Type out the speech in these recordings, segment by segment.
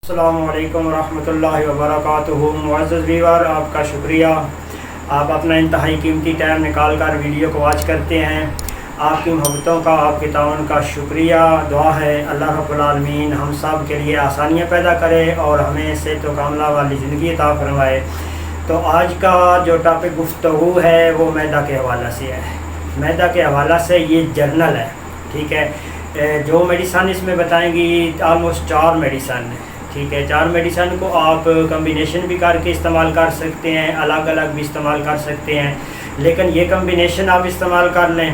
السلام علیکم ورحمۃ اللہ وبرکاتہ۔ معزز ویور، آپ کا شکریہ، آپ اپنا انتہائی قیمتی ٹائم نکال کر ویڈیو کو واچ کرتے ہیں۔ آپ کی محبتوں کا، آپ کے تعاون کا شکریہ۔ دعا ہے اللہ رب العالمین ہم سب کے لیے آسانیاں پیدا کرے اور ہمیں صحت و کاملہ والی زندگی عطا فرمائے۔ تو آج کا جو ٹاپک گفتگو ہے وہ میدا کے حوالہ سے ہے۔ میدا کے حوالہ سے یہ جرنل ہے، ٹھیک ہے۔ جو میڈیسن اس میں بتائیں گی آلموسٹ 4 میڈیسن ہے، ٹھیک ہے۔ 4 میڈیسن کو آپ کمبینیشن بھی کر کے استعمال کر سکتے ہیں، الگ الگ بھی استعمال کر سکتے ہیں، لیکن یہ کمبینیشن آپ استعمال کر لیں،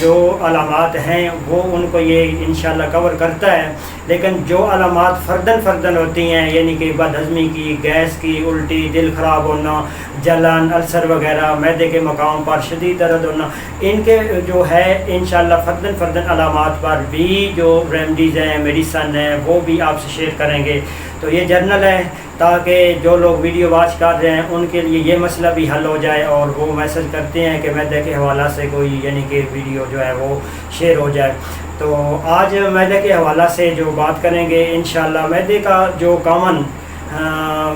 جو علامات ہیں وہ ان کو یہ انشاءاللہ کور کرتا ہے، لیکن جو علامات فردن ہوتی ہیں، یعنی کہ بد ہضمی کی، گیس کی، الٹی، دل خراب ہونا، جلن، السر وغیرہ، معدے کے مقام پر شدید درد ہونا، ان کے جو ہے انشاءاللہ فردن علامات پر بھی جو ریمیڈیز ہیں، میڈیسن ہیں، وہ بھی آپ سے شیئر کریں گے۔ تو یہ جرنل ہے تاکہ جو لوگ ویڈیو واچ کر رہے ہیں ان کے لیے یہ مسئلہ بھی حل ہو جائے، اور وہ میسج کرتے ہیں کہ معدے کے حوالہ سے کوئی یعنی کہ ویڈیو جو ہے وہ شیئر ہو جائے۔ تو آج معدے کے حوالہ سے جو بات کریں گے انشاءاللہ، معدے کا جو کامن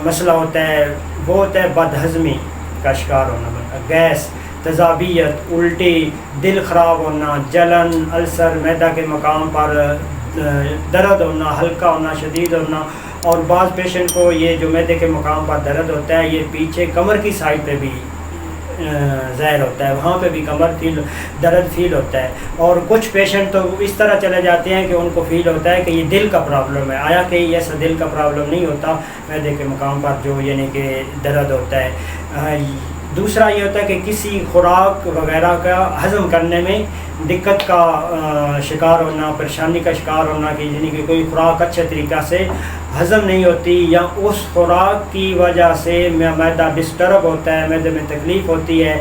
مسئلہ ہوتا ہے وہ ہوتا ہے بد ہضمی کا شکار ہونا، گیس، تیزابیت، الٹی، دل خراب ہونا، جلن، السر، معدہ کے مقام پر درد ہونا، ہلکا ہونا، شدید ہونا، اور بعض پیشنٹ کو یہ جو معدے کے مقام پر درد ہوتا ہے یہ پیچھے کمر کی سائڈ پہ بھی ظاہر ہوتا ہے، وہاں پہ بھی درد فیل ہوتا ہے، اور کچھ پیشنٹ تو اس طرح چلے جاتے ہیں کہ ان کو فیل ہوتا ہے کہ یہ دل کا پرابلم ہے، آیا کہ ایسا دل کا پرابلم نہیں ہوتا، معدے کے مقام پر جو یعنی کہ درد ہوتا ہے۔ دوسرا یہ ہوتا ہے کہ کسی خوراک وغیرہ کا ہضم کرنے میں دقت کا شکار ہونا، پریشانی کا شکار ہونا، کہ یعنی کہ کوئی خوراک اچھے طریقہ سے ہضم نہیں ہوتی، یا اس خوراک کی وجہ سے معدہ ڈسٹرب ہوتا ہے، معدے میں تکلیف ہوتی ہے۔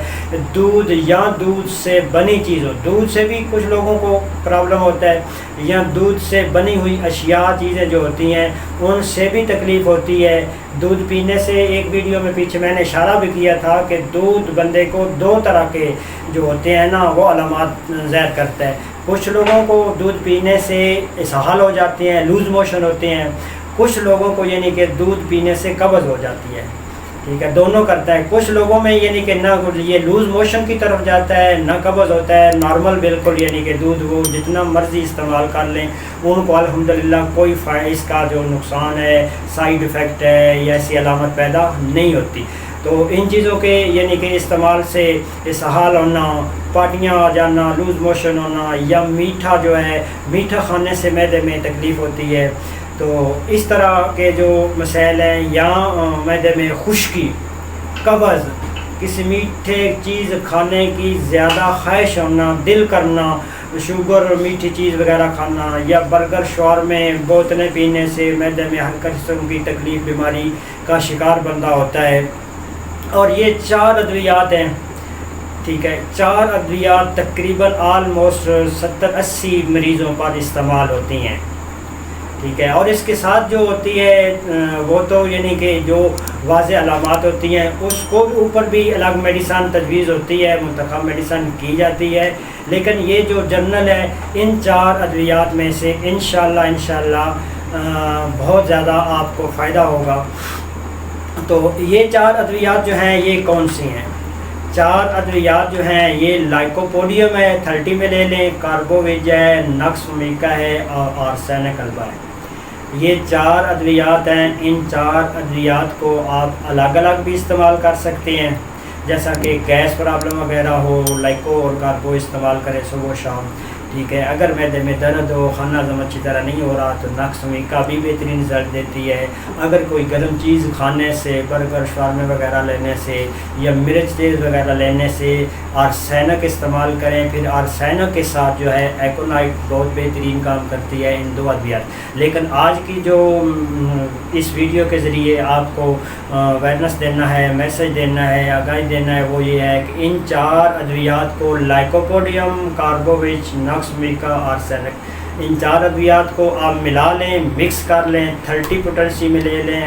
دودھ یا دودھ سے بنی چیزوں، دودھ سے بھی کچھ لوگوں کو پرابلم ہوتا ہے، یا دودھ سے بنی ہوئی اشیاء، چیزیں جو ہوتی ہیں ان سے بھی تکلیف ہوتی ہے۔ دودھ پینے سے ایک ویڈیو میں پیچھے میں نے اشارہ بھی کیا تھا کہ دودھ بندے کو 2 طرح کے جو ہوتے ہیں نا وہ علامات ظاہر کرتا ہے۔ کچھ لوگوں کو دودھ پینے سے اسہال ہو جاتے ہیں، لوز موشن ہوتے ہیں، کچھ لوگوں کو یعنی کہ دودھ پینے سے قبض ہو جاتی ہے، ٹھیک ہے، دونوں کرتا ہے۔ کچھ لوگوں میں یعنی کہ نہ یہ لوز موشن کی طرف جاتا ہے، نہ قبض ہوتا ہے، نارمل بالکل، یعنی کہ دودھ وہ جتنا مرضی استعمال کر لیں ان کو الحمدللہ کوئی اس کا جو نقصان ہے، سائیڈ ایفیکٹ ہے یا ایسی علامت پیدا نہیں ہوتی۔ تو ان چیزوں کے یعنی کہ استعمال سے اسہال ہونا، پاٹیاں آ جانا، لوز موشن ہونا، یا میٹھا جو ہے، میٹھا کھانے سے معدے میں تکلیف ہوتی ہے، تو اس طرح کے جو مسائل ہیں، یا معدے میں خشکی، قبض، کسی میٹھے چیز کھانے کی زیادہ خواہش ہونا، دل کرنا، شوگر، میٹھی چیز وغیرہ کھانا، یا برگر، شاورمے، بوتلیں پینے سے معدے میں ہر قسم کی تکلیف، بیماری کا شکار بندہ ہوتا ہے۔ اور یہ 4 ادویات ہیں، ٹھیک ہے، 4 ادویات تقریباً آلموسٹ 70-80 مریضوں پر استعمال ہوتی ہیں، ٹھیک ہے۔ اور اس کے ساتھ جو ہوتی ہے وہ تو یعنی کہ جو واضح علامات ہوتی ہیں اس کو اوپر بھی الگ میڈیسن تجویز ہوتی ہے، منتخب میڈیسن کی جاتی ہے، لیکن یہ جو جرنل ہے ان 4 ادویات میں سے انشاءاللہ بہت زیادہ آپ کو فائدہ ہوگا۔ تو یہ 4 ادویات جو ہیں یہ کون سی ہیں؟ 4 ادویات جو ہیں یہ لائکوپوڈیم ہے، 30 میں لے لیں، کاربوویج ہے، نکس میکا ہے، اور آرسینک البا ہے۔ یہ 4 ادویات ہیں۔ ان 4 ادویات کو آپ الگ الگ بھی استعمال کر سکتے ہیں، جیسا کہ گیس پرابلم وغیرہ ہو، لائکو اور کاربو استعمال کریں صبح و شام، ٹھیک ہے۔ اگر معدے میں درد ہو، کھانا ہضم اچھی طرح نہیں ہو رہا تو نکس میکا بھی بہترین رزلٹ دیتی ہے۔ اگر کوئی گرم چیز کھانے سے، برگر، شاورمے وغیرہ لینے سے، یا مرچ تیز وغیرہ لینے سے آرسینک استعمال کریں۔ پھر آرسینک کے ساتھ جو ہے ایکونائٹ بہت بہترین کام کرتی ہے، ان 2 ادویات۔ لیکن آج کی جو اس ویڈیو کے ذریعے آپ کو اویئرنیس دینا ہے، میسج دینا ہے، آگاہی دینا ہے، وہ یہ ہے کہ ان 4 ادویات کو لائکوپوڈیم، کاربوویج، نکس میکا، آرسینک، ان 4 ادویات کو آپ ملا لیں، مکس کر لیں، 30 پوٹنسی میں لے لیں،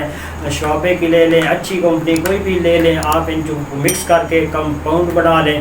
شعبے کی لے لیں، اچھی کمپنی کوئی بھی لے لیں، آپ ان کو مکس کر کے کمپاؤنڈ بنا لیں،